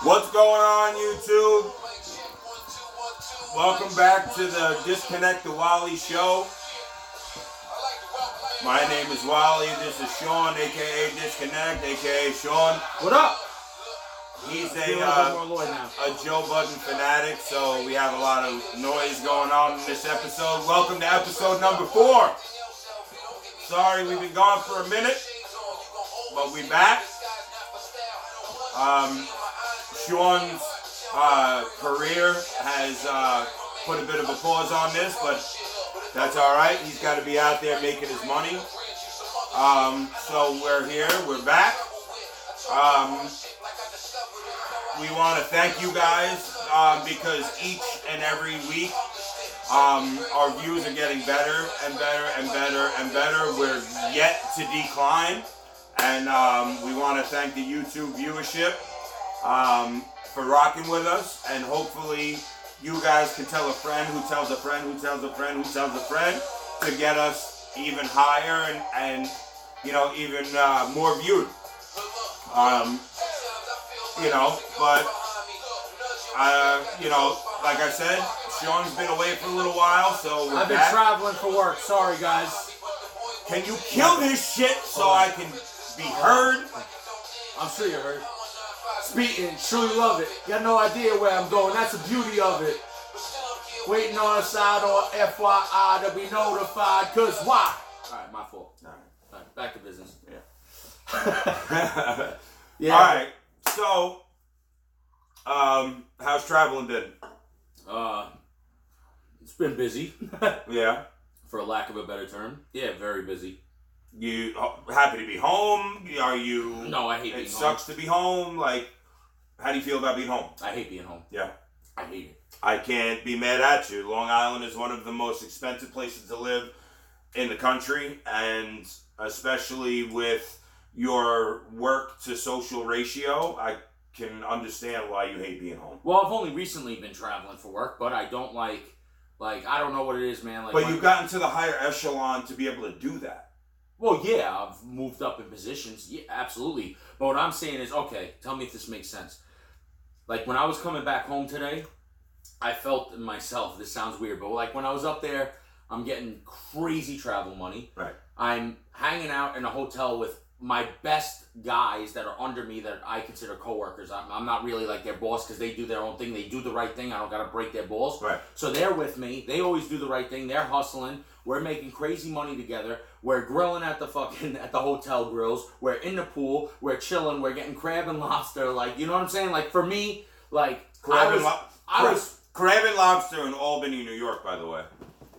What's going on, YouTube? Welcome back to the Dissconnect the Wally show. My name is Wally. This is Sean, aka Dissconnect, aka Sean. What up? He's a Joe Budden fanatic, so we have a lot of noise going on in this episode. Welcome to episode number 4. Sorry, we've been gone for a minute, but we back. Sean's career has put a bit of a pause on this, but that's all right. He's got to be out there making his money. So we're here. We're back. We want to thank you guys because each and every week our views are getting better and better and better and better. We're yet to decline. And we want to thank the YouTube viewership for rocking with us. And hopefully you guys can tell a friend who tells a friend who tells a friend who tells a friend to get us even higher and you know, even more viewed. But like I said, Sean's been away for a little while, so I've been traveling for work. Sorry, guys. Can you kill this shit so I can be heard? I'm sure you heard. Speaking, truly love it. Got no idea where I'm going. That's the beauty of it. Waiting on a side or FYI to be notified. Cause why? Alright, my fault. Alright, back to business. Yeah. Yeah. Alright, so how's traveling been? It's been busy. Yeah. For a lack of a better term. Yeah, very busy. You happy to be home? Are you? No, I hate being home. It sucks to be home. Like, how do you feel about being home? I hate being home. Yeah. I hate it. I can't be mad at you. Long Island is one of the most expensive places to live in the country, and especially with your work to social ratio, I can understand why you hate being home. Well, I've only recently been traveling for work, but I don't like I don't know what it is, man. Like, but you've gotten to the higher echelon to be able to do that. Well, yeah, I've moved up in positions. Yeah, absolutely. But what I'm saying is, okay, tell me if this makes sense. Like, when I was coming back home today, I felt in myself, this sounds weird, but like when I was up there, I'm getting crazy travel money. Right. I'm hanging out in a hotel with my best guys that are under me that I consider coworkers. I'm not really like their boss because they do their own thing. They do the right thing. I don't got to break their balls. Right. So they're with me. They always do the right thing. They're hustling. We're making crazy money together. We're grilling at the hotel grills. We're in the pool. We're chilling. We're getting crab and lobster. Like, you know what I'm saying? Like, for me, like, crab and lobster in Albany, New York, by the way.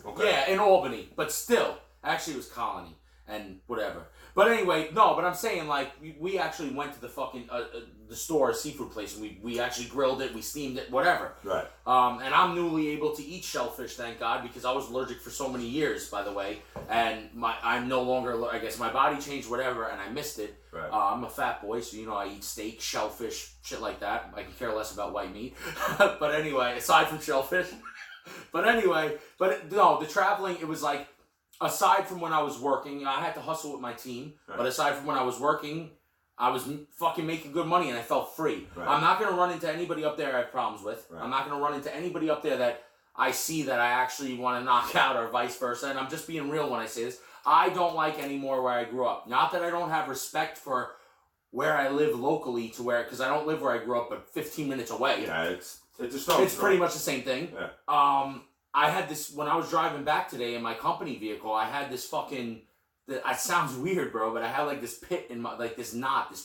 Okay. Yeah, in Albany. But still, actually it was Colony and whatever. But anyway, no, but I'm saying, like, we actually went to the fucking, the store, a seafood place, and we actually grilled it, we steamed it, whatever. Right. And I'm newly able to eat shellfish, thank God, because I was allergic for so many years, by the way, and I'm no longer, I guess my body changed, whatever, and I missed it. Right. I'm a fat boy, so, you know, I eat steak, shellfish, shit like that. I can care less about white meat. But anyway, aside from shellfish. But anyway, no, the traveling, it was like, aside from when I was working, I had to hustle with my team. Right. But aside from when I was working, I was fucking making good money and I felt free. Right. I'm not going to run into anybody up there I have problems with. Right. I'm not going to run into anybody up there that I see that I actually want to knock out or vice versa. And I'm just being real when I say this. I don't like anymore where I grew up. Not that I don't have respect for where I live locally to where, because I don't live where I grew up, but 15 minutes away. Yeah, it's a stone. It's pretty much the same thing. Yeah. I had this, when I was driving back today in my company vehicle, I had this fucking, it sounds weird, bro, but I had like this pit in my, like this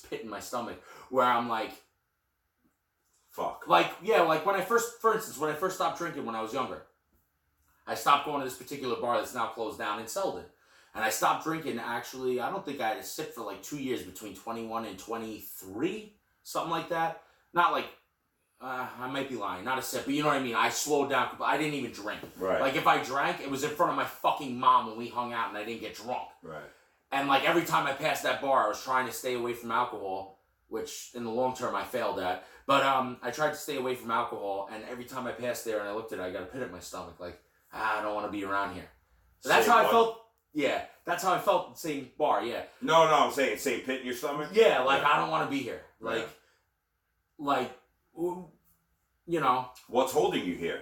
pit in my stomach where I'm like, fuck. Like, yeah, like when I first stopped drinking when I was younger, I stopped going to this particular bar that's now closed down in Selden. And I stopped drinking, actually, I don't think I had a sip for like 2 years between 21 and 23, something like that. Not like, I might be lying, not a sip, but you know what I mean? I slowed down, I didn't even drink. Right. Like, if I drank, it was in front of my fucking mom when we hung out and I didn't get drunk. Right. And, like, every time I passed that bar, I was trying to stay away from alcohol, which in the long term I failed at. But I tried to stay away from alcohol, and every time I passed there and I looked at it, I got a pit in my stomach, like, I don't want to be around here. So that's how I felt. Yeah, that's how I felt at the same bar, yeah. No, I'm saying same pit in your stomach? Yeah, like, I don't want to be here. Like, you know. What's holding you here?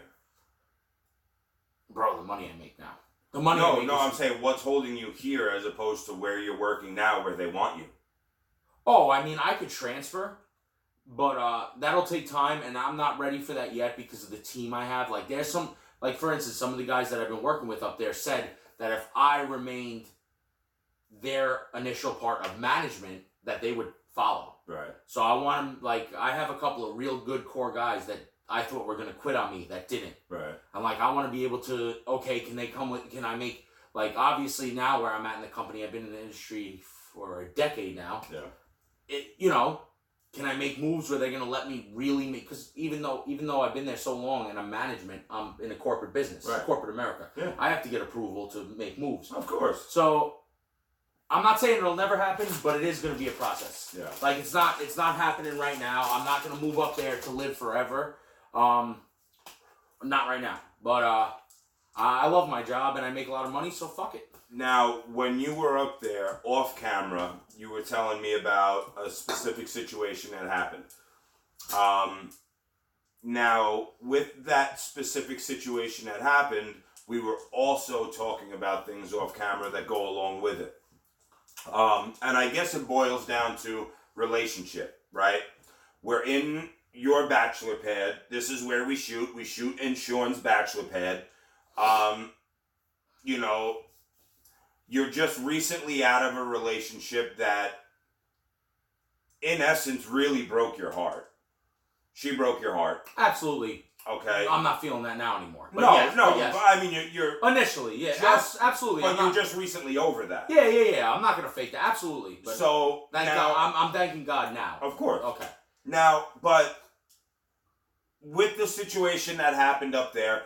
Bro, the money I make now. The money No, I make I'm saying what's holding you here as opposed to where you're working now where they want you. Oh, I mean, I could transfer, but that'll take time, and I'm not ready for that yet because of the team I have. Like, there's some, like, for instance, some of the guys that I've been working with up there said that if I remained their initial part of management, that they would follow. Right. So I want them, like, I have a couple of real good core guys that I thought were going to quit on me that didn't. Right. I'm like, I want to be able to, okay, can I make, like, obviously now where I'm at in the company, I've been in the industry for a decade now. Yeah. Can I make moves where they're going to let me really make, because even though I've been there so long and I'm management, I'm in a corporate business, right. Corporate America. Yeah. I have to get approval to make moves. Of course. So I'm not saying it'll never happen, but it is going to be a process. Yeah. Like, it's not happening right now. I'm not going to move up there to live forever. Not right now. But I love my job and I make a lot of money, so fuck it. Now, when you were up there off camera, you were telling me about a specific situation that happened. Now, with that specific situation that happened, we were also talking about things off camera that go along with it. And I guess it boils down to relationship, right? We're in your bachelor pad. This is where we shoot. We shoot in Sean's bachelor pad. You're just recently out of a relationship that, in essence, really broke your heart. She broke your heart. Absolutely. Okay. I'm not feeling that now anymore. But Yes. But I mean, you're initially, yeah, absolutely. But you're just recently over that. Yeah. I'm not gonna fake that. Absolutely. But so thank now, God, I'm thanking God now. Of course. Okay. Now, but with the situation that happened up there,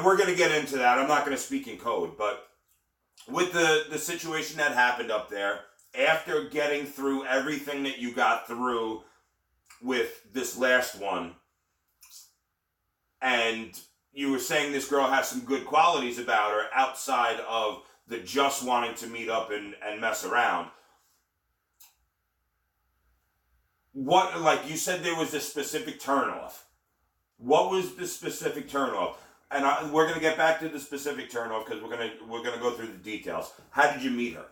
we're gonna get into that. I'm not gonna speak in code, but with the situation that happened up there, after getting through everything that you got through with this last one, and you were saying this girl has some good qualities about her outside of the just wanting to meet up and mess around. What, like you said, there was a specific turnoff. What was the specific turnoff? And we're gonna get back to the specific turnoff because we're gonna go through the details. How did you meet her?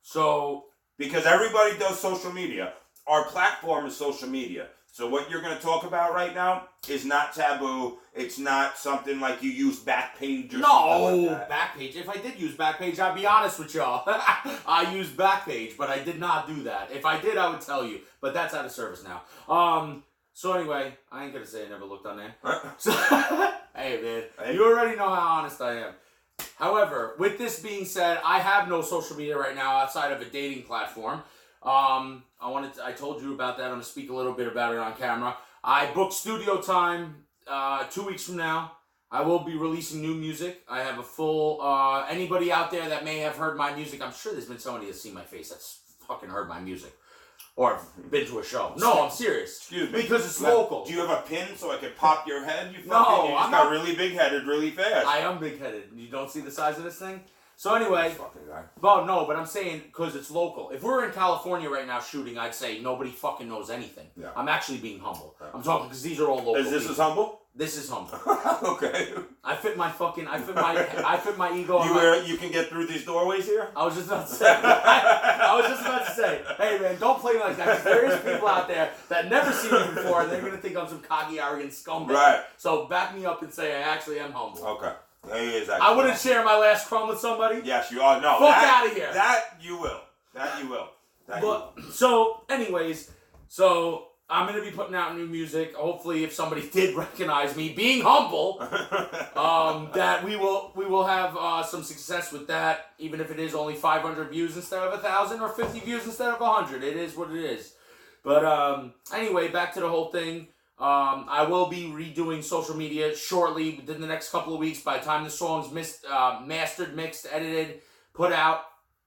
So, because everybody does social media. Our platform is social media. So what you're going to talk about right now is not taboo. It's not something like you use Backpage or something like that. Backpage. If I did use Backpage, I'd be honest with y'all. I use Backpage, but I did not do that. If I did, I would tell you. But that's out of service now. So anyway, I ain't going to say I never looked on there. So, hey, man. You already know how honest I am. However, with this being said, I have no social media right now outside of a dating platform. I told you about that. I'm going to speak a little bit about it on camera. I booked studio time 2 weeks from now. I will be releasing new music. I have a full, anybody out there that may have heard my music, I'm sure there's been somebody that's seen my face that's fucking heard my music. Or been to a show. No, I'm serious. Excuse me. Because it's local. Do you have a pin so I can pop your head? You I'm got really big-headed really fast. I am big-headed. You don't see the size of this thing? So anyway, fucking guy. Well, no, but I'm saying because it's local. If we're in California right now shooting, I'd say nobody fucking knows anything. Yeah. I'm actually being humble. Yeah. I'm talking because these are all local. Is this as humble? This is humble. Okay. I fit my ego. You can get through these doorways here? I was just about to say. I was just about to say, hey man, don't play like that. 'Cause there is people out there that never seen me before, and they're gonna think I'm some cocky, arrogant scumbag. Right. So back me up and say I actually am humble. Okay. I wouldn't share my last crumb with somebody. Yes, you are. No. Fuck out of here. That you will. So, anyways, I'm gonna be putting out new music. Hopefully, if somebody did recognize me being humble, that we will have some success with that. Even if it is only 500 views instead of 1,000 or 50 views instead of 100, it is what it is. But anyway, back to the whole thing. I will be redoing social media shortly within the next couple of weeks. By the time the song's mastered, mixed, edited, put out,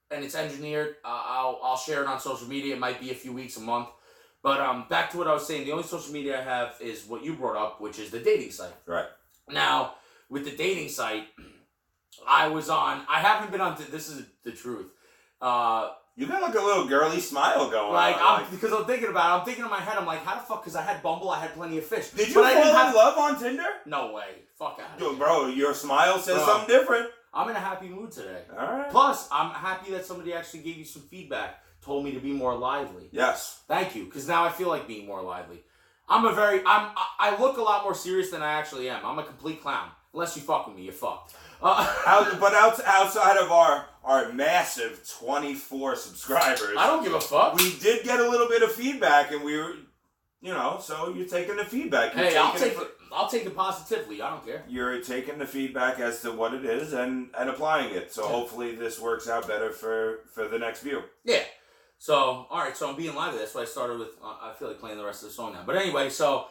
and it's engineered, I'll share it on social media. It might be a few weeks, a month. But back to what I was saying. The only social media I have is what you brought up, which is the dating site. Right. Now, with the dating site, I haven't been on, this is the truth. You got like a little girly smile going Like, on. because I'm thinking about it. I'm thinking in my head, I'm like, how the fuck? Because I had Bumble, I had Plenty of Fish. Did you fall in love on Tinder? No way. Fuck out of here. Bro, your smile says something different. I'm in a happy mood today. All right. Plus, I'm happy that somebody actually gave you some feedback, told me to be more lively. Yes. Thank you, because now I feel like being more lively. I look a lot more serious than I actually am. I'm a complete clown. Unless you fuck with me, you're fucked. But outside of our massive 24 subscribers, I don't give a fuck. We did get a little bit of feedback, and we were, so you're taking the feedback. I'll take it positively. I don't care. You're taking the feedback as to what it is and applying it. So hopefully this works out better for the next view. Yeah. So, all right. So I'm being lively. That's why I started with. I feel like playing the rest of the song now. But anyway, so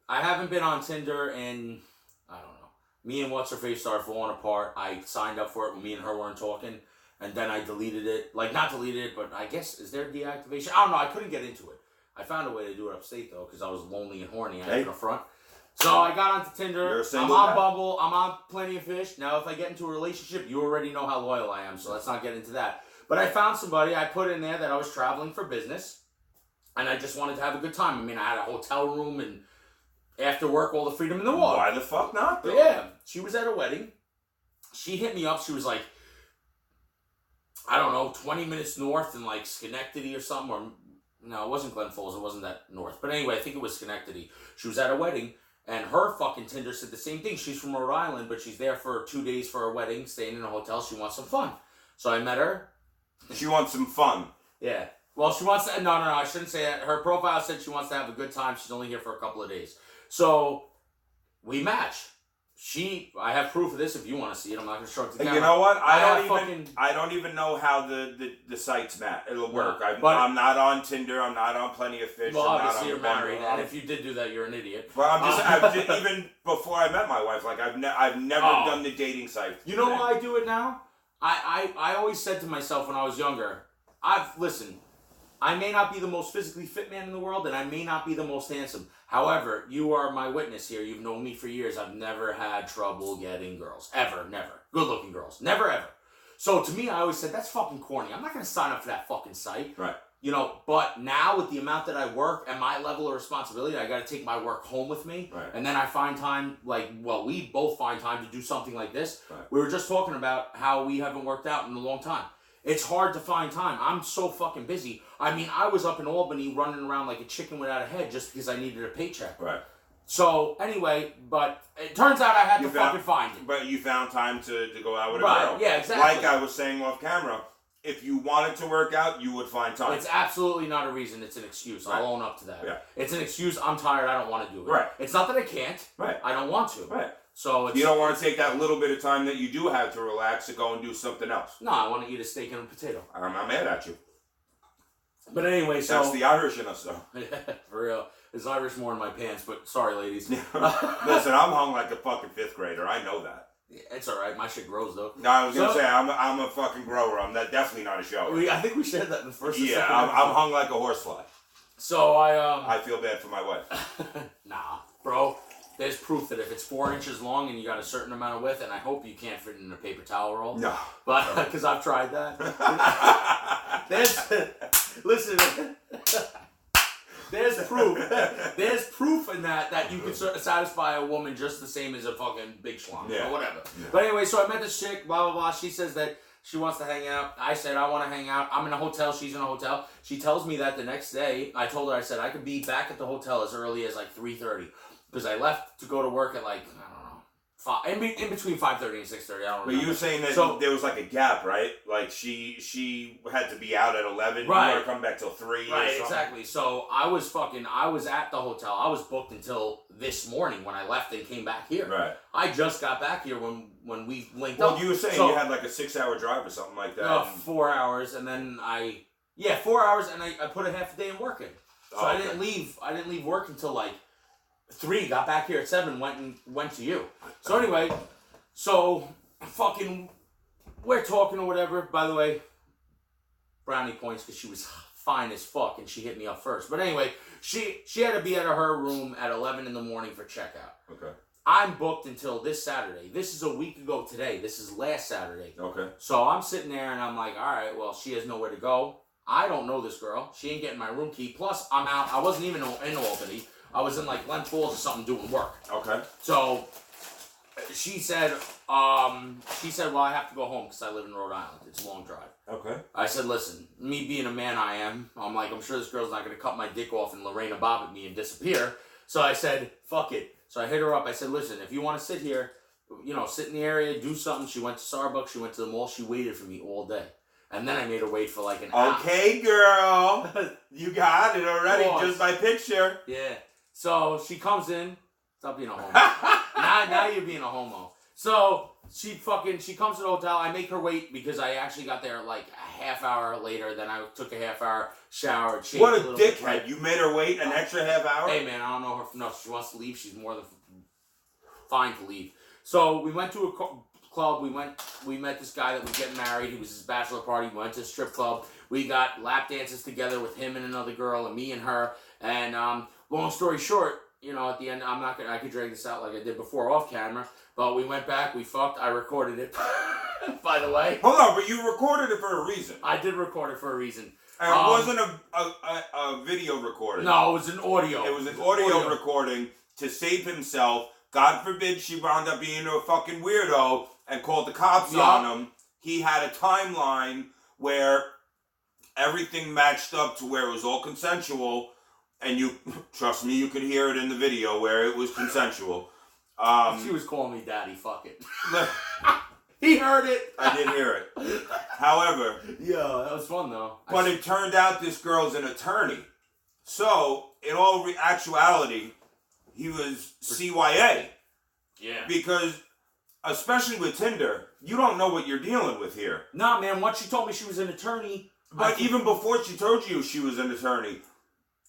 I haven't been on Tinder in, I don't know. Me and what's her face started falling apart. I signed up for it when me and her weren't talking, and then I deleted it. Like not deleted it, but I guess is there deactivation? I don't know. I couldn't get into it. I found a way to do it upstate though, because I was lonely and horny. I ain't gonna front. So I got onto Tinder. I'm on Bumble. I'm on Plenty of Fish. Now, if I get into a relationship, you already know how loyal I am, so let's not get into that. But I found somebody. I put in there that I was traveling for business, and I just wanted to have a good time. I mean, I had a hotel room and after work, all the freedom in the world. Why the fuck not, though? But yeah, she was at a wedding. She hit me up. She was like, I don't know, 20 minutes north in like Schenectady or something. Or no, it wasn't Glen Falls. It wasn't that north. But anyway, I think it was Schenectady. She was at a wedding. And her fucking Tinder said the same thing. She's from Rhode Island, but she's there for 2 days for a wedding, staying in a hotel. She wants some fun. So I met her. She wants some fun. Yeah. Well, she wants to... No, I shouldn't say that. Her profile said she wants to have a good time. She's only here for a couple of days. So we match. I have proof of this if you want to see it. I'm not going to show it to the camera. You know what? I don't even know how the sites match. It'll work. I'm not on Tinder. I'm not on Plenty of Fish. Well, I'm obviously not on you're married, and if you did do that, you're an idiot. Well, I'm just even before I met my wife, like I've never done the dating site. You know why I do it now? I always said to myself when I was younger, listen, I may not be the most physically fit man in the world, and I may not be the most handsome. However, you are my witness here. You've known me for years. I've never had trouble getting girls. Ever, never. Good-looking girls. Never, ever. So to me, I always said, that's fucking corny. I'm not going to sign up for that fucking site. Right. But now with the amount that I work and my level of responsibility, I got to take my work home with me. Right. And then I find time, we both find time to do something like this. Right. We were just talking about how we haven't worked out in a long time. It's hard to find time. I'm so fucking busy. I mean, I was up in Albany running around like a chicken without a head just because I needed a paycheck. Right. So, anyway, but it turns out I had to fucking find it. But you found time to go out with a girl. Yeah, exactly. Like I was saying off camera, if you wanted to work out, you would find time. It's absolutely not a reason. It's an excuse. I'll own up to that. Yeah. It's an excuse. I'm tired. I don't want to do it. Right. It's not that I can't. Right. I don't want to. Right. So you don't want to take that little bit of time that you do have to relax to go and do something else. No, I want to eat a steak and a potato. I'm not mad at you. But anyway, so... That's the Irish in us, though. For real. There's Irish more in my pants, but sorry, ladies. Listen, I'm hung like a fucking 5th grader. I know that. It's alright. My shit grows, though. No, I was going to say, I'm a fucking grower. I'm definitely not a shower. I think we shared that in the first Yeah, I'm hung like a horsefly. So I feel bad for my wife. Nah, bro. There's proof that if it's 4 inches long and you got a certain amount of width, and I hope you can't fit it in a paper towel roll. No. But, because I've tried that. Listen, there's proof. There's proof in that you can satisfy a woman just the same as a fucking big schlong or whatever. Yeah. But anyway, so I met this chick, blah, blah, blah. She says that she wants to hang out. I said, I want to hang out. I'm in a hotel. She's in a hotel. She tells me that the next day, I told her, I said, I could be back at the hotel as early as like 3:30. Because I left to go to work at like, I don't know, in between 5:30 and 6:30. I don't know. But you were saying that there was like a gap, right? Like she had to be out at 11. Right. You were to come back till 3 or something. Exactly. So I was at the hotel. I was booked until this morning when I left and came back here. Right. I just got back here when we linked up. Well, you were saying you had like a 6-hour drive or something like that. No, 4 hours, and then 4 hours, and I put a half a day in working. So I didn't leave work until like 3, got back here at 7, went to you. So anyway, fucking, we're talking or whatever. By the way, brownie points because she was fine as fuck and she hit me up first. But anyway, she had to be at her room at 11 in the morning for checkout. Okay. I'm booked until this Saturday. This is a week ago today. This is last Saturday. Okay. So I'm sitting there and I'm like, all right, well, she has nowhere to go. I don't know this girl. She ain't getting my room key. Plus, I'm out. I wasn't even in Albany. I was in like Glen Falls or something doing work. Okay. So she said, well, I have to go home because I live in Rhode Island. It's a long drive. Okay. I said, listen, me being a man I'm like, I'm sure this girl's not going to cut my dick off and Lorena Bob at me and disappear. So I said, fuck it. So I hit her up. I said, listen, if you want to sit here, sit in the area, do something. She went to Starbucks. She went to the mall. She waited for me all day. And then I made her wait for like an hour. Okay, girl. You got it already, just by picture. Yeah. So she comes in. Stop being a homo. now you're being a homo. So she comes to the hotel. I make her wait because I actually got there like a half hour later. Then I took a half hour shower. What a dickhead. You made her wait an extra half hour? Hey, man, I don't know her. No, if she wants to leave, she's more than fine to leave. So we went to a club. We met this guy that was getting married. He was his bachelor party. We went to a strip club. We got lap dances together with him and another girl and me and her. And long story short, at the end, I could drag this out like I did before off camera, but we went back, we fucked, I recorded it, by the way. Hold on, but you recorded it for a reason. I did record it for a reason. And it wasn't a video recording. No, it was an audio. It was an audio recording to save himself. God forbid she wound up being a fucking weirdo and called the cops on him. He had a timeline where everything matched up to where it was all consensual. And you, trust me, you could hear it in the video where it was consensual. She was calling me daddy, fuck it. He heard it. I did hear it. However. Yeah, that was fun though. But it turned out this girl's an attorney. So, in all actuality, he was CYA. Yeah. Because, especially with Tinder, you don't know what you're dealing with here. Nah, man, once she told me she was an attorney. But even before she told you she was an attorney,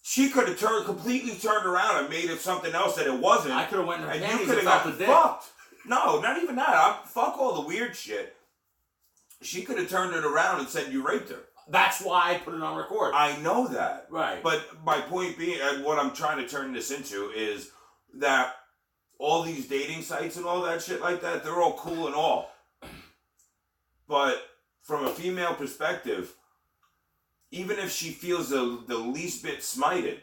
she could have completely turned around and made it something else that it wasn't. I could have went in her and panties you could have and got fucked. No, not even that. Fuck all the weird shit. She could have turned it around and said you raped her. That's why I put it on record. I know that. Right. But my point being, and what I'm trying to turn this into is that all these dating sites and all that shit like that, they're all cool and all. But from a female perspective, even if she feels the least bit smited.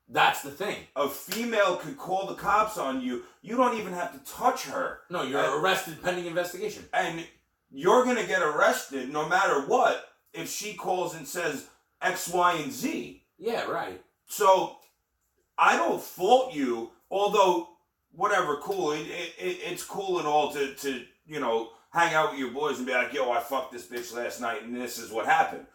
That's the thing. A female could call the cops on you. You don't even have to touch her. No, you're arrested pending investigation. And you're going to get arrested no matter what if she calls and says X, Y, and Z. Yeah, right. So, I don't fault you, although, whatever, cool. It's cool and all to hang out with your boys and be like, yo, I fucked this bitch last night and this is what happened.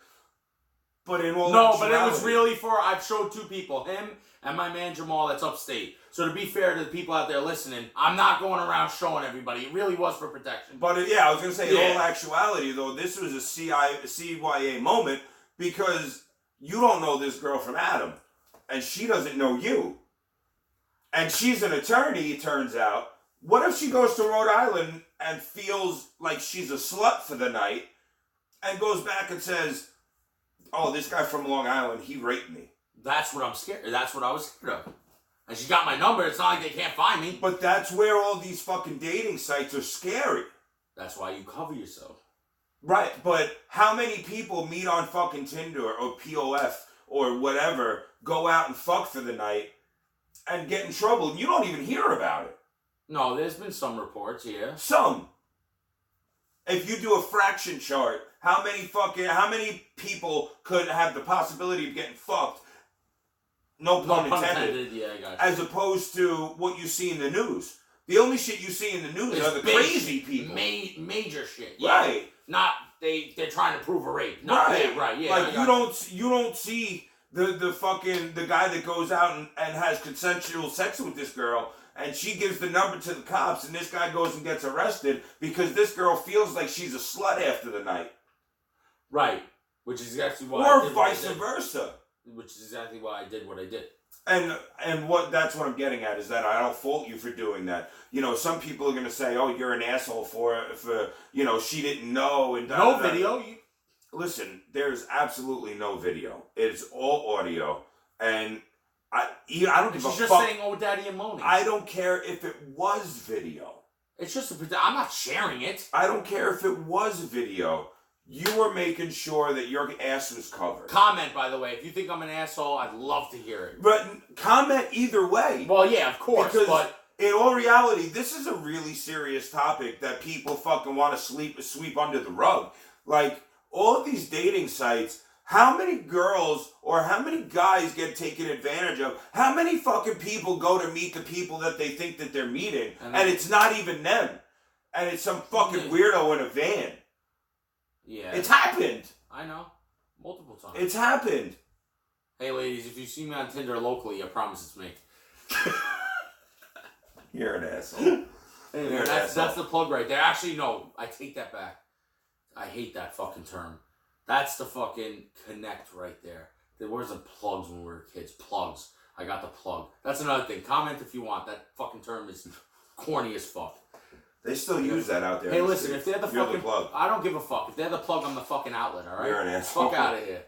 But in all but it was really I've showed two people, him and my man Jamal that's upstate. So to be fair to the people out there listening, I'm not going around showing everybody. It really was for protection. But I was going to say, in all actuality, though, this was a CYA moment because you don't know this girl from Adam. And she doesn't know you. And she's an attorney, it turns out. What if she goes to Rhode Island and feels like she's a slut for the night and goes back and says, oh, this guy from Long Island, he raped me. That's what I'm scared. That's what I was scared of. And she got my number. It's not like they can't find me. But that's where all these fucking dating sites are scary. That's why you cover yourself. Right, but how many people meet on fucking Tinder or POF or whatever, go out and fuck for the night and get in trouble and you don't even hear about it? No, there's been some reports, yeah. Some. If you do a fraction chart, how many people could have the possibility of getting fucked? No pun intended. Yeah, I got you. As opposed to what you see in the news. The only shit you see in the news are the crazy people. Major shit. Yeah. Right. Not they're trying to prove a rape. No, right. Yeah, right. Yeah. Like you don't see the guy that goes out and has consensual sex with this girl. And she gives the number to the cops, and this guy goes and gets arrested because this girl feels like she's a slut after the night. Right. Which is exactly why I did vice versa. Which is exactly why I did what I did. And that's what I'm getting at is that I don't fault you for doing that. Some people are gonna say, "Oh, you're an asshole for she didn't know." And no video. Listen, there's absolutely no video. It's all audio, and I don't give a fuck. She's just saying, "Oh, daddy," and moaning. I don't care if it was video. It's just I'm not sharing it. I don't care if it was video. you were making sure that your ass was covered. Comment, by the way. If you think I'm an asshole, I'd love to hear it. But comment either way. Well, yeah, of course. Because but in all reality, this is a really serious topic that people fucking want to sweep under the rug. Like, all of these dating sites, how many girls or how many guys get taken advantage of? How many fucking people go to meet the people that they think that they're meeting, and it's not even them? And it's some fucking weirdo in a van. Yeah. It's happened. I know. Multiple times. It's happened. Hey, ladies, if you see me on Tinder locally, I promise it's me. You're an asshole. Anyway, that's the plug right there. Actually, no. I take that back. I hate that fucking term. That's the fucking connect right there. Where's the plugs when we were kids? Plugs. I got the plug. That's another thing. Comment if you want. That fucking term is corny as fuck. They still use that out there. Hey, listen, if they're the You're fucking the plug. I don't give a fuck. If they're the plug, I'm the fucking outlet, alright? You're an asshole. Fuck out of here.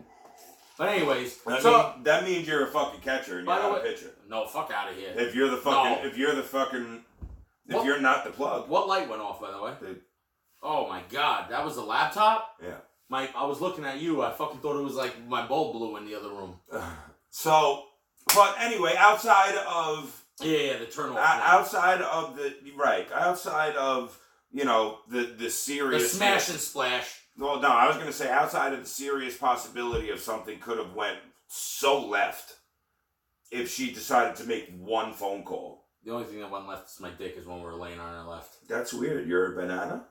But anyways, that means you're a fucking catcher and you're not a pitcher. No, fuck out of here. If you're not the plug. What light went off, by the way? Oh my god, that was the laptop? Yeah. I was looking at you. I fucking thought it was like my bulb blew in the other room. But anyway, outside of the turn off. Outside of the serious the smash and splash. Well, no, I was gonna say outside of the serious possibility of something could have went so left if she decided to make one phone call. The only thing that went left is my dick is when we were laying on our left. That's weird. You're a banana?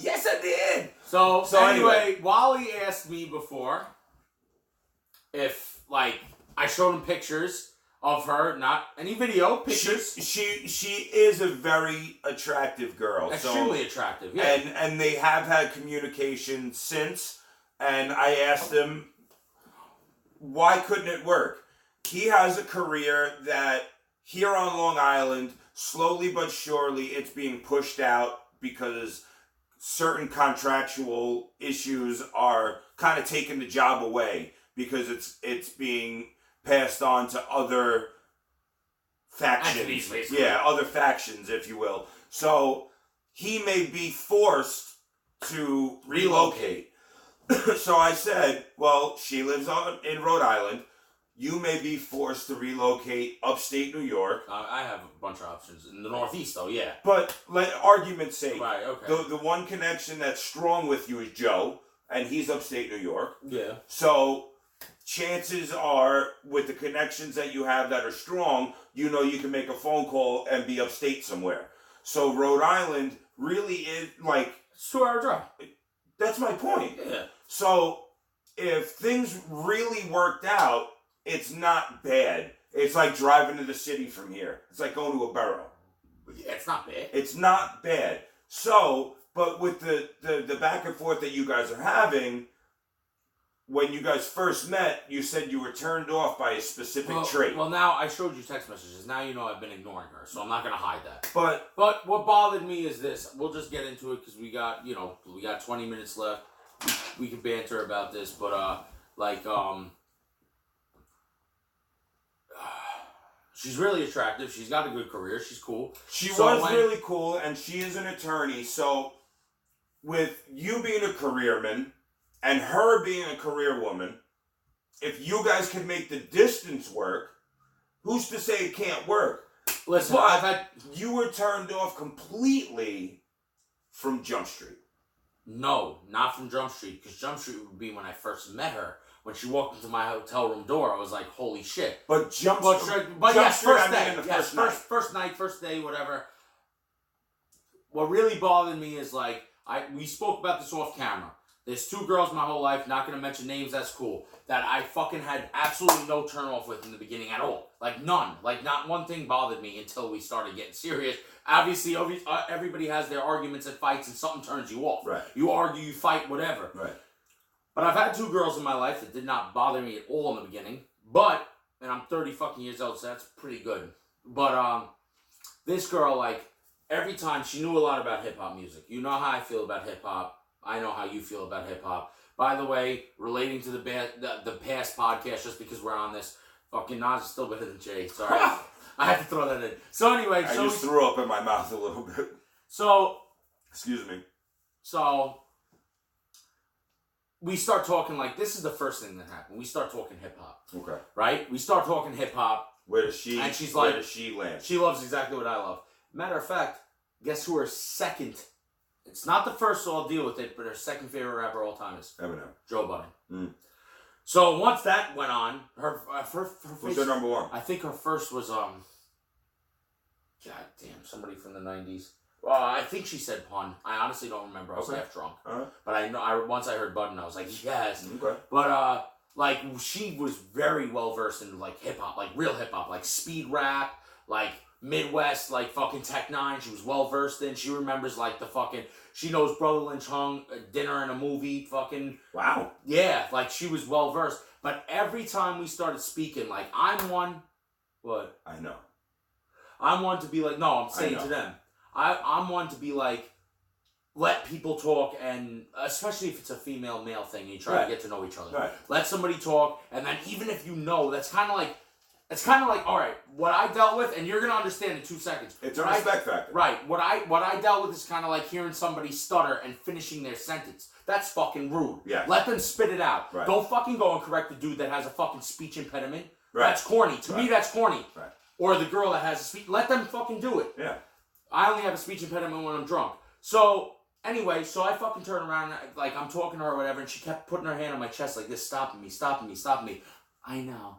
Yes, I did! So anyway, Wally asked me before if, like, I showed him pictures of her, not any video, pictures. She is a very attractive girl. Extremely attractive, yeah. And they have had communication since, and I asked him, why couldn't it work? He has a career that here on Long Island, slowly but surely, it's being pushed out because certain contractual issues are kind of taking the job away because it's being passed on to other factions. Yeah, other factions, if you will. So he may be forced to relocate. So I said, well, she lives in Rhode Island. You may be forced to relocate upstate New York. I have a bunch of options. In the Northeast, though, yeah. But, let argument's sake, right, okay. The one connection that's strong with you is Joe, and he's upstate New York. Yeah. So, chances are, with the connections that you have that are strong, you know you can make a phone call and be upstate somewhere. So, Rhode Island really is, like... It's 2-hour drive. That's my point. Yeah. So, if things really worked out, it's not bad. It's like driving to the city from here. It's like going to a borough. Yeah, it's not bad. It's not bad. So, but with the back and forth that you guys are having, when you guys first met, you said you were turned off by a specific trait. Well, now I showed you text messages. Now you know I've been ignoring her, so I'm not going to hide that. But what bothered me is this. We'll just get into it because we got 20 minutes left. We can banter about this, but she's really attractive. She's got a good career. She's cool. She was really cool, and she is an attorney. So, with you being a careerman and her being a career woman, if you guys can make the distance work, who's to say it can't work? Listen, but you were turned off completely from Jump Street. No, not from Jump Street, because Jump Street would be when I first met her. When she walked into my hotel room door, I was like, holy shit. But Jump Street, first night, first day, whatever. What really bothered me is, like, we spoke about this off camera. There's 2 girls my whole life, not going to mention names, that's cool, that I fucking had absolutely no turn off with in the beginning at all. Like, none. Like, not one thing bothered me until we started getting serious. Obviously, everybody has their arguments and fights, and something turns you off. Right. You argue, you fight, whatever. Right. But I've had 2 girls in my life that did not bother me at all in the beginning. And I'm 30 fucking years old, so that's pretty good. But, this girl, like, every time she knew a lot about hip-hop music. You know how I feel about hip-hop. I know how you feel about hip-hop. By the way, relating to the past podcast, just because we're on this, fucking Nas is still better than Jay. Sorry. I had to throw that in. So anyway. I just threw up in my mouth a little bit. So, Excuse me. So we start talking like this is the first thing that happened. We start talking hip hop. Okay. Right? We start talking hip hop. Where does she? And she's where like, does she land? She loves exactly what I love. Matter of fact, guess who her second? It's not the first, so I'll deal with it. But her second favorite rapper of all time is Eminem. Joe Budden. Mm. So once that went on, her Who's her number one? I think her first was God damn, somebody from the 90s. I think she said Pun. I honestly don't remember. I was half drunk. But I know. Once I heard Budden, I was like, yes. Okay. But like she was very well versed in like hip hop, like real hip hop, like speed rap, like Midwest, like fucking Tech Nine. She was well versed in. She remembers like the fucking. She knows Brother Lynch hung dinner in a movie. Fucking wow. Yeah, like she was well versed. But every time we started speaking, like I'm one. What? I know. I'm one to be like no. I'm saying to them. I'm one to be like, let people talk, and especially if it's a female-male thing, you try to get to know each other. Right. Let somebody talk, and then even if you know, that's kind of like, all right, what I dealt with, and you're gonna understand in 2 seconds. It's a respect factor. Right. What I dealt with is kind of like hearing somebody stutter and finishing their sentence. That's fucking rude. Yeah. Let them spit it out. Right. Don't fucking go and correct the dude that has a fucking speech impediment. Right. That's corny. To me, that's corny. Right. Or the girl that has a speech. Let them fucking do it. Yeah. I only have a speech impediment when I'm drunk. So, anyway, I fucking turn around, like, I'm talking to her or whatever, and she kept putting her hand on my chest like this, stopping me. I know.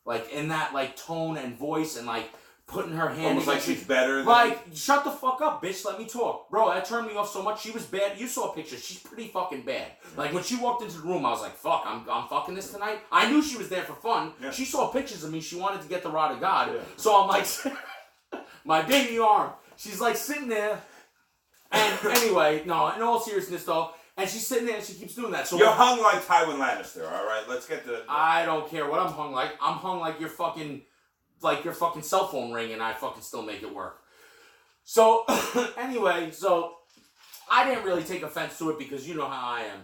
Like, in that, like, tone and voice and, like, putting her hand... Almost like she's better than... Like, shut the fuck up, bitch. Let me talk. Bro, that turned me off so much. She was bad. You saw a picture. She's pretty fucking bad. Like, when she walked into the room, I was like, fuck, I'm fucking this tonight. I knew she was there for fun. Yeah. She saw pictures of me. She wanted to get the rod of God. Yeah. So I'm like... My baby arm. She's like sitting there. And anyway, no, in all seriousness though, and she's sitting there and she keeps doing that. So you're hung like Tywin Lannister, alright? Let's get the... I don't care what I'm hung like. I'm hung like your fucking cell phone ring and I fucking still make it work. So, anyway, so I didn't really take offense to it because you know how I am.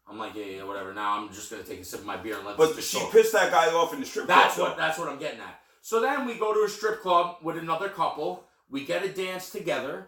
I'm like, yeah, whatever. Now I'm just gonna take a sip of my beer and let But she pissed that guy off in the strip club. That's what I'm getting at. So then we go to a strip club with another couple. We get a dance together.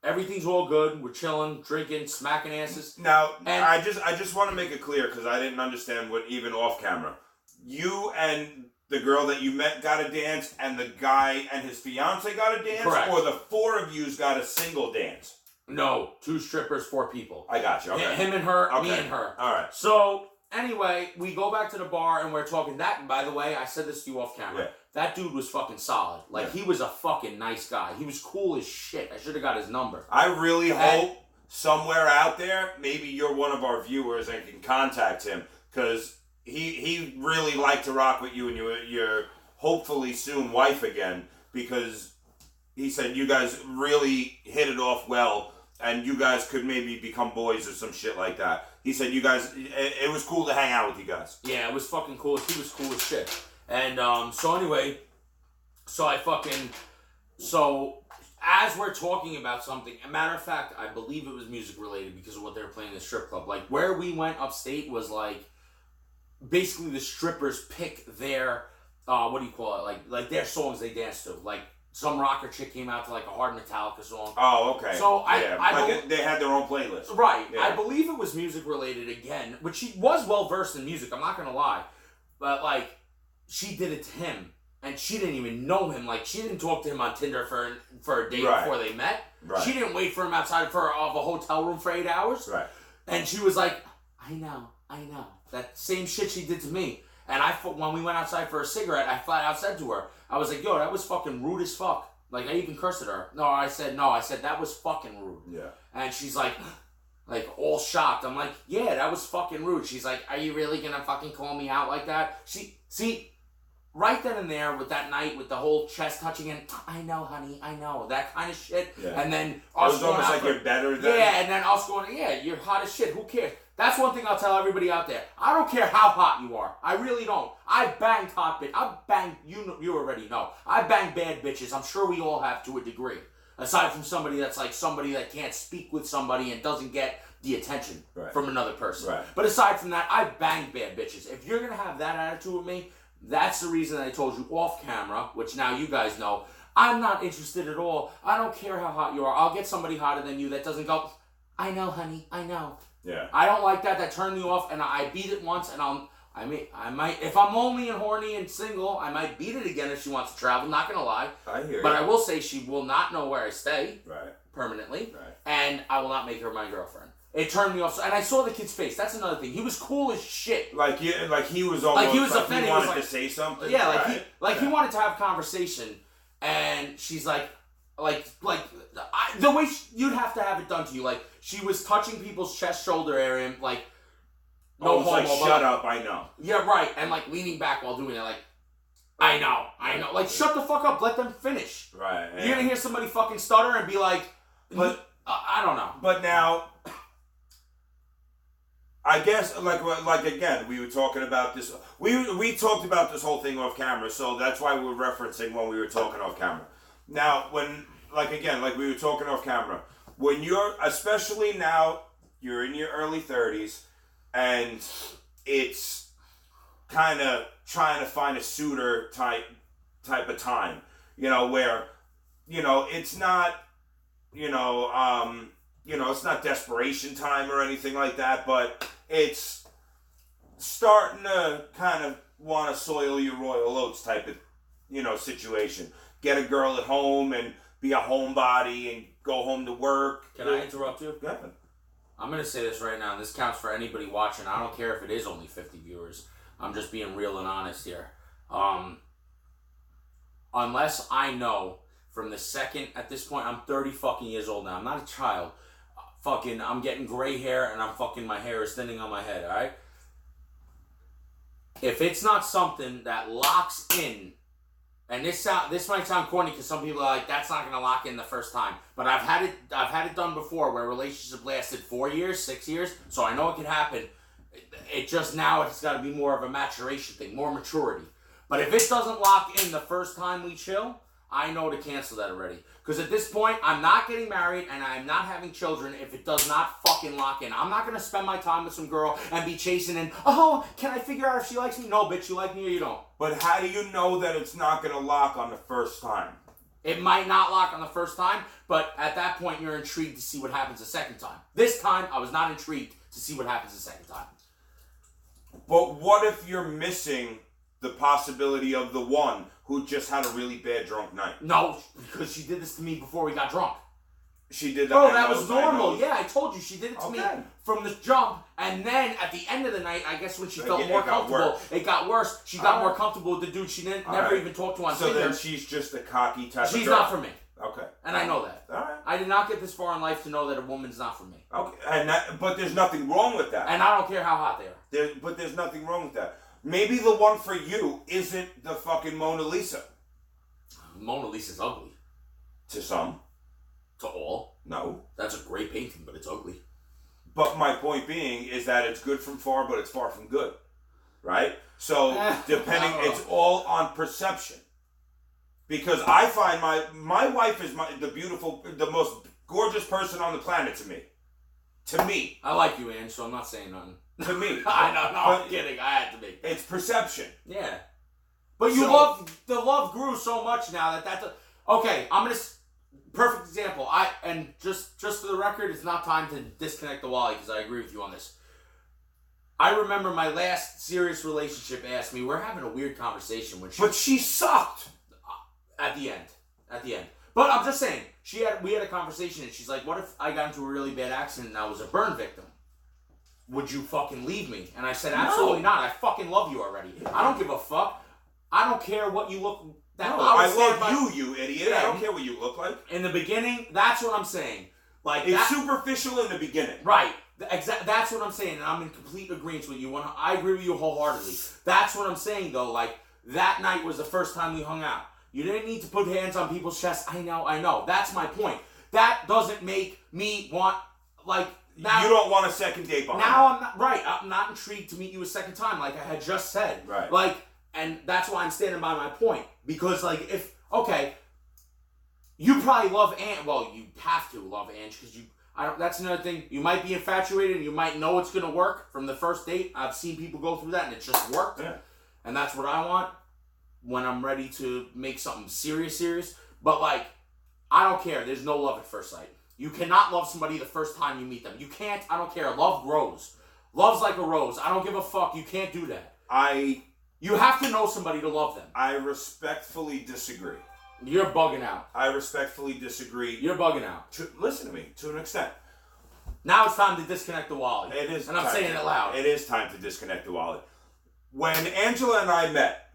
Everything's all good. We're chilling, drinking, smacking asses. Now, I just want to make it clear because I didn't understand what even off camera. You and the girl that you met got a dance, and the guy and his fiance got a dance, correct. Or the four of you's got a single dance. No, 2 strippers, 4 people. I got you. Okay. Him and her, me and her. All right. So. Anyway, we go back to the bar and we're talking. That, by the way, I said this to you off camera. Yeah. That dude was fucking solid. Like, he was a fucking nice guy. He was cool as shit. I should have got his number. I really hope somewhere out there, maybe you're one of our viewers and can contact him. Because he really liked to rock with you and your hopefully soon wife again. Because he said you guys really hit it off well. And you guys could maybe become boys or some shit like that. He said you guys, it was cool to hang out with you guys. Yeah, it was fucking cool. He was cool as shit. And so anyway, so as we're talking about something, a matter of fact, I believe it was music related because of what they were playing in the strip club. Like where we went upstate was like, basically the strippers pick their, what do you call it? Like their songs they dance to. Like, some rocker chick came out to like a hard Metallica song. Oh, okay. So they had their own playlist. Right. Yeah. I believe it was music related again, but she was well versed in music. I'm not gonna lie, but like she did it to him, and she didn't even know him. Like she didn't talk to him on Tinder for a date before they met. Right. She didn't wait for him outside of a hotel room for 8 hours. Right. And she was like, I know, that same shit she did to me. And when we went outside for a cigarette, I flat out said to her, I was like, yo, that was fucking rude as fuck. Like, I even cursed at her. I said, that was fucking rude. Yeah. And she's like all shocked. I'm like, yeah, that was fucking rude. She's like, are you really gonna fucking call me out like that? See, right then and there with that night, with the whole chest touching and, I know, honey, I know, that kind of shit. Yeah. And then us it was almost like you're better than... Yeah, and then us going, yeah, you're hot as shit. Who cares? That's one thing I'll tell everybody out there. I don't care how hot you are. I really don't. I banged hot bitch. I banged, you already know. I banged bad bitches. I'm sure we all have to a degree. Aside from somebody that's like somebody that can't speak with somebody and doesn't get the attention from another person. Right. But aside from that, I banged bad bitches. If you're going to have that attitude with me, that's the reason I told you off camera, which now you guys know, I'm not interested at all. I don't care how hot you are. I'll get somebody hotter than you that doesn't go, I know, honey, I know. Yeah. I don't like that. That turned me off, and I beat it once, and I might, if I'm lonely and horny and single, I might beat it again if she wants to travel. Not gonna lie. I hear you. But I will say she will not know where I stay. Right. Permanently. Right. And I will not make her my girlfriend. It turned me off. And I saw the kid's face. That's another thing. He was cool as shit. Like he was almost like he was offended. He wanted like, to say something. Yeah, like he wanted to have conversation, and she's like the way you'd have to have it done to you. Like she was touching people's chest, shoulder area, and like no homo. Like shut up, I know. Yeah, right, and like leaning back while doing it, like I know. Like shut the fuck up. Let them finish. Right. Yeah. You're gonna hear somebody fucking stutter and be like, but. I don't know. But now, I guess, like again, we were talking about this. We talked about this whole thing off camera, so that's why we're referencing when we were talking off camera. Now, when, like we were talking off camera, when especially now, you're in your early 30s, and it's kind of trying to find a suitor type of time, where, it's not. It's not desperation time or anything like that, but it's starting to kind of want to soil your royal oats type of, situation. Get a girl at home and be a homebody and go home to work. Can I interrupt you? Go ahead. I'm going to say this right now, and this counts for anybody watching. I don't care if it is only 50 viewers. I'm just being real and honest here. Unless I know... From the second, at this point, I'm 30 fucking years old now. I'm not a child. I'm getting gray hair and my hair is thinning on my head, alright? If it's not something that locks in, and this might sound corny because some people are like, that's not gonna lock in the first time. But I've had it done before where a relationship lasted 4 years, 6 years, so I know it can happen. It just now it's gotta be more of a maturation thing, more maturity. But if it doesn't lock in the first time we chill, I know to cancel that already. Because at this point, I'm not getting married and I'm not having children if it does not fucking lock in. I'm not going to spend my time with some girl and be chasing and, oh, can I figure out if she likes me? No, bitch, you like me or you don't. But how do you know that it's not going to lock on the first time? It might not lock on the first time, but at that point, you're intrigued to see what happens the second time. This time, I was not intrigued to see what happens the second time. But what if you're missing the possibility of the one who just had a really bad drunk night? No, because she did this to me before we got drunk. She did that. Oh, that was normal. Yeah, I told you. She did it to me from the jump. And then at the end of the night, I guess when she felt more comfortable, it got worse. She got more comfortable with the dude she never even talked to on Tinder. So then she's just a cocky type of girl. She's not for me. Okay. And I know that. All right. I did not get this far in life to know that a woman's not for me. Okay. But there's nothing wrong with that. And I don't care how hot they are. But there's nothing wrong with that. Maybe the one for you isn't the fucking Mona Lisa. Mona Lisa's ugly. To some. To all. No. That's a great painting, but it's ugly. But my point being is that it's good from far, but it's far from good. Right? So, depending, it's all on perception. Because I find my wife is the most gorgeous person on the planet to me. To me. I like you, Ange, so I'm not saying nothing. To me. I know, no, I'm kidding. I had to be. It's perception. Yeah. But the love grew so much now that's okay, I'm going to... Perfect example. And just for the record, it's not time to disconnect the Wally because I agree with you on this. I remember my last serious relationship asked me, we're having a weird conversation when But she sucked. At the end. But I'm just saying, we had a conversation and she's like, what if I got into a really bad accident and I was a burn victim? Would you fucking leave me? And I said, absolutely not. I fucking love you already. I don't give a fuck. I don't care what you look... I love you idiot. Yeah, I don't care what you look like. In the beginning, that's what I'm saying. It's superficial in the beginning. Right. That's what I'm saying, and I'm in complete agreement with you. I agree with you wholeheartedly. That's what I'm saying, though. That night was the first time we hung out. You didn't need to put hands on people's chests. I know. That's my point. That doesn't make me want, now, you don't want a second date behind now I'm not, right. I'm not intrigued to meet you a second time, like I had just said. Right. And that's why I'm standing by my point. Because, you probably love Ange. Well, you have to love Ange because that's another thing. You might be infatuated and you might know it's going to work from the first date. I've seen people go through that and it just worked. Yeah. And that's what I want when I'm ready to make something serious. But like, I don't care. There's no love at first sight. You cannot love somebody the first time you meet them. You can't. I don't care. Love grows. Love's like a rose. I don't give a fuck. You can't do that. You have to know somebody to love them. I respectfully disagree. You're bugging out. I respectfully disagree. You're bugging out. Listen to me, to an extent. Now it's time to disconnect the Wally. It is. And I'm saying it loud. It is time to disconnect the Wally. When Angela and I met,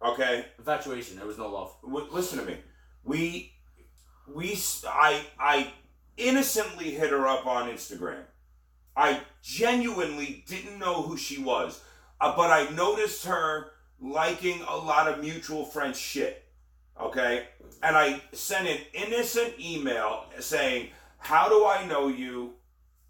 okay? Infatuation. There was no love. Listen to me. I innocently hit her up on Instagram. I genuinely didn't know who she was. But I noticed her liking a lot of mutual friends' shit. Okay? And I sent an innocent email saying, how do I know you?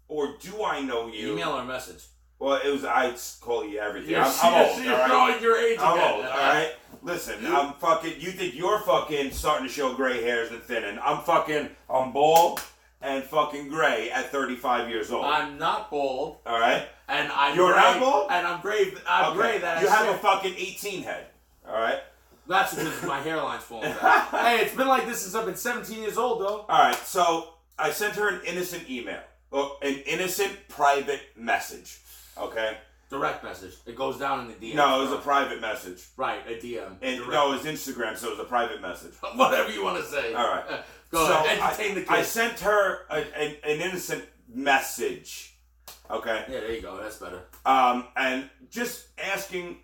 Or do I know you? Email or message? Well, I call you everything. I'm old. You're showing your age again. I'm old, alright? Listen, I'm fucking, you think you're fucking starting to show gray hairs and thinning. I'm bald and fucking gray at 35 years old. I'm not bald. Alright? And I'm You're gray, not bald? And I'm gray. I'm gray that you have a fucking 18 head. Alright? That's because my hairline's falling back. Hey, it's been like this since I've been 17 years old, though. Alright, so I sent her an innocent email. An innocent private message. Okay? Direct message. It goes down in the DM. No, it was a private message. Right, a DM. No, it was Instagram, so it was a private message. Whatever you want to say. Alright. Go ahead, entertain the kids. I sent her an innocent message. Okay? Yeah, there you go. That's better. And just asking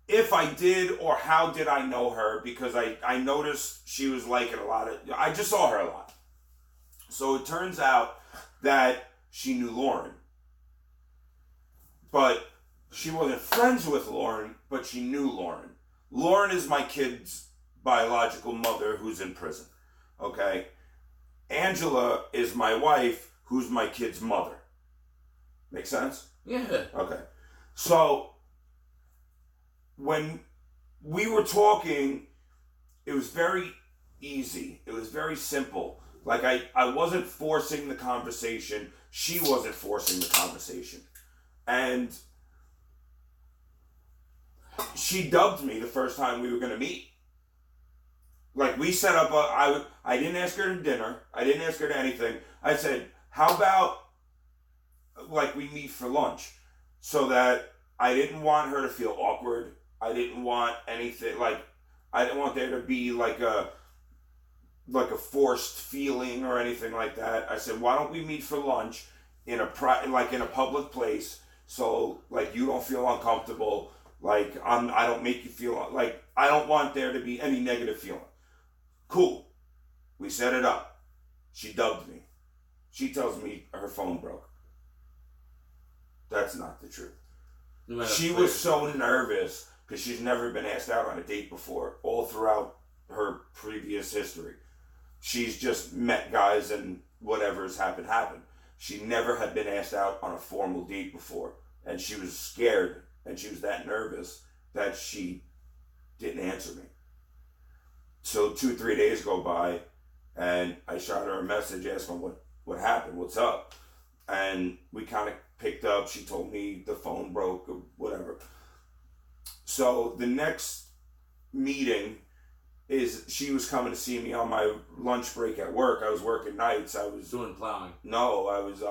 if I did or how did I know her, because I noticed she was liking a lot of... I just saw her a lot. So it turns out that she knew Lauren. But she wasn't friends with Lauren, but she knew Lauren. Lauren is my kid's biological mother who's in prison. Okay? Angela is my wife who's my kid's mother. Make sense? Yeah. Okay. So, when we were talking, it was very easy. It was very simple. Like, I wasn't forcing the conversation. She wasn't forcing the conversation. And she dubbed me the first time we were going to meet. Like, we set up I didn't ask her to dinner. I didn't ask her to anything. I said, how about, like, we meet for lunch? So that I didn't want her to feel awkward. I didn't want anything, like, I didn't want there to be, like a forced feeling or anything like that. I said, why don't we meet for lunch in a public place, so, like, you don't feel uncomfortable, like, I don't make you feel, like, I don't want there to be any negative feeling. Cool. We set it up. She dubbed me. She tells me her phone broke. That's not the truth. She was so nervous because she's never been asked out on a date before, all throughout her previous history. She's just met guys and whatever's happened. She never had been asked out on a formal date before. And she was scared, and she was that nervous that she didn't answer me. So 2-3 days go by, and I shot her a message asking what happened, what's up. And we kind of picked up. She told me the phone broke or whatever. So the next meeting is she was coming to see me on my lunch break at work. I was working nights. I was doing plowing. No, I was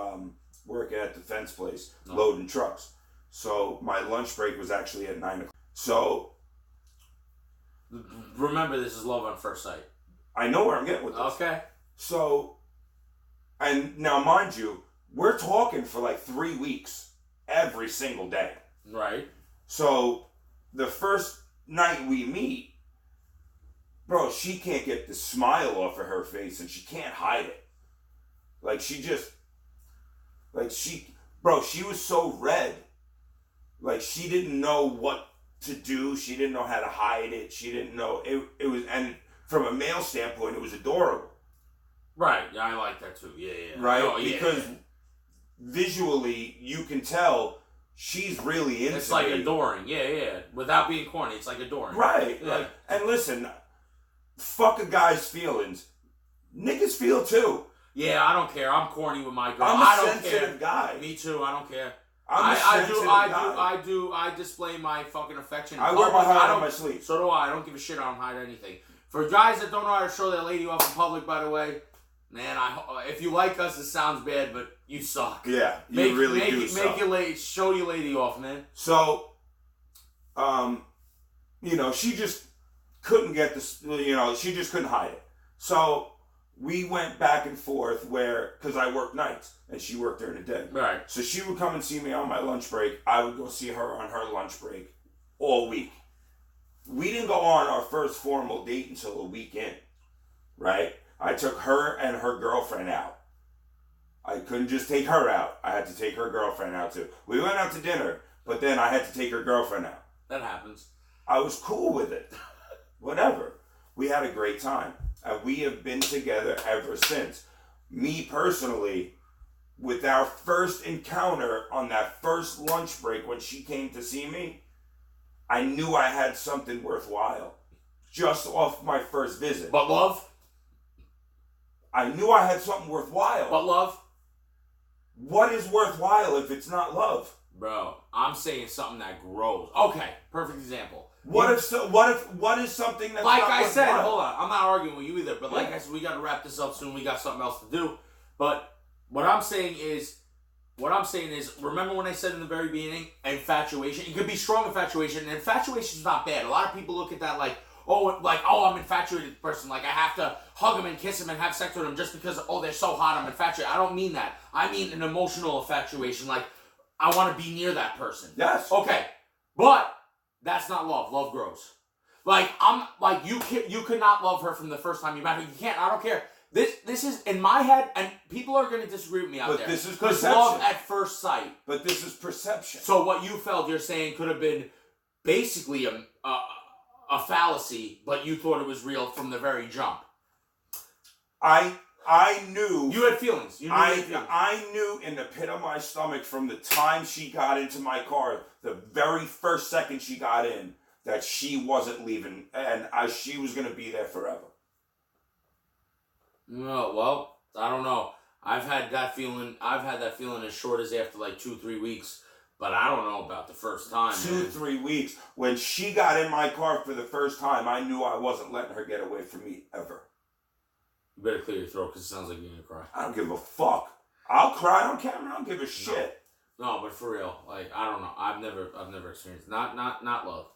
working at the fence place, loading trucks. So my lunch break was actually at 9 o'clock. So remember, this is love on first sight. I know where I'm getting with this. Okay. So, and now mind you, we're talking for like 3 weeks every single day. Right. So the first night we meet, bro, she can't get the smile off of her face and she can't hide it. Like, she was so red. Like, she didn't know what to do. She didn't know how to hide it. She didn't know. It was, and from a male standpoint, it was adorable. Right. Yeah, I like that too. Yeah. Right? Oh, yeah, because visually, you can tell she's really into It's like adoring. Yeah. Without being corny, it's like adoring. Right. Yeah. Like, and listen, fuck a guy's feelings. Niggas feel too. Yeah, I don't care. I'm corny with my girl. I'm a sensitive guy. Me too. I don't care. I display my fucking affection. I wear my heart on my sleeve. So do I. I don't give a shit. I don't hide anything. For guys that don't know how to show their lady off in public, by the way, man, if you like us, it sounds bad, but you suck. Yeah, you really do suck. Show your lady off, man. So, she just couldn't get this, she just couldn't hide it. So we went back and forth because I worked nights and she worked during the day. Right. So she would come and see me on my lunch break. I would go see her on her lunch break all week. We didn't go on our first formal date until a week in, right? I took her and her girlfriend out. I couldn't just take her out. I had to take her girlfriend out too. We went out to dinner, but then I had to take her girlfriend out. That happens. I was cool with it. Whatever. We had a great time. And we have been together ever since. Me personally, with our first encounter on that first lunch break when she came to see me, I knew I had something worthwhile. Just off my first visit. But love? I knew I had something worthwhile. But love? What is worthwhile if it's not love? Bro, I'm saying something that grows. Okay, perfect example. What is something that's like not I said, worthwhile? hold on, I'm not arguing with you either, but like I said, we got to wrap this up soon. We got something else to do. But what I'm saying is, remember when I said in the very beginning, infatuation? It could be strong infatuation, and infatuation is not bad. A lot of people look at that like, I'm infatuated with the person. Like, I have to hug him and kiss him and have sex with him just because, they're so hot, I'm infatuated. I don't mean that. I mean an emotional infatuation. Like, I want to be near that person. Yes. Okay. But that's not love. Love grows. You could not love her from the first time you met her. You can't. I don't care. This is in my head, and people are going to disagree with me out there. But this is because perception. love at first sight. But this is perception. So what you felt, you're saying, could have been basically a fallacy, but you thought it was real from the very jump. I knew... You had feelings. I knew in the pit of my stomach from the time she got into my car, the very first second she got in, that she wasn't leaving, and she was going to be there forever. No, well, I don't know. I've had that feeling as short as after like 2-3 weeks, but I don't know about the first time. 2-3 weeks. When she got in my car for the first time, I knew I wasn't letting her get away from me ever. You better clear your throat because it sounds like you're going to cry. I don't give a fuck. I'll cry on camera. I don't give a shit. No, but for real, like, I don't know. I've never experienced not love.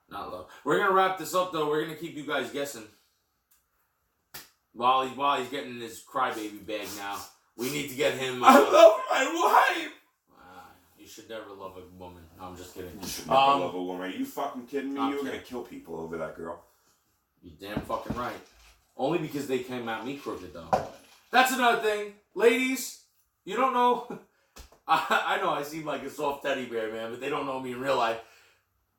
Not love. We're going to wrap this up, though. We're going to keep you guys guessing. Wally's getting in his crybaby bag now. We need to get him... I love my wife! You should never love a woman. No, I'm just kidding. You should never love a woman. Are you fucking kidding me? You're going to kill people over that girl. You damn fucking right. Only because they came at me crooked, though. That's another thing. Ladies, you don't know... I know I seem like a soft teddy bear, man, but they don't know me in real life.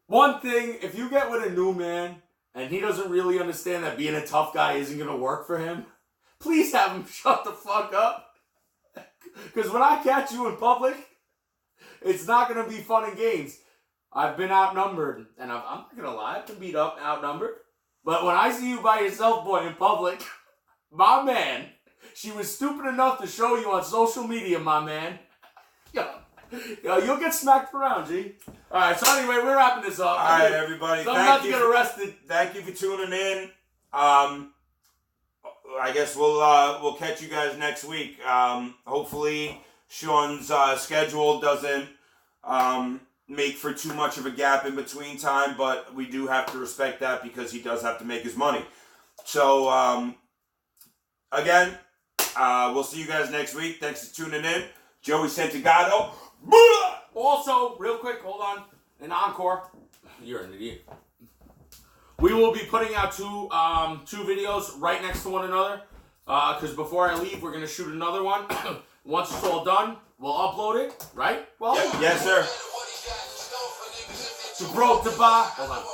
One thing, if you get with a new man and he doesn't really understand that being a tough guy isn't going to work for him, please have him shut the fuck up. Because when I catch you in public, it's not going to be fun and games. I've been outnumbered, and I'm not going to lie, I've been beat up, outnumbered. But when I see you by yourself, boy, in public, my man, she was stupid enough to show you on social media, my man. Yo, you'll get smacked around, G. Alright, so anyway, we're wrapping this up. Alright, everybody. So I'm about to get arrested. Thank you for tuning in. I guess we'll catch you guys next week. Hopefully Sean's schedule doesn't make for too much of a gap in between time, but we do have to respect that because he does have to make his money. So, again, we'll see you guys next week. Thanks for tuning in. Joey Santigado. Also, real quick, hold on. An encore. You're an idiot. We will be putting out two videos right next to one another. Because before I leave, we're going to shoot another one. Once it's all done, we'll upload it. Right? Well, yes, sir. To broke to buy. Hold on.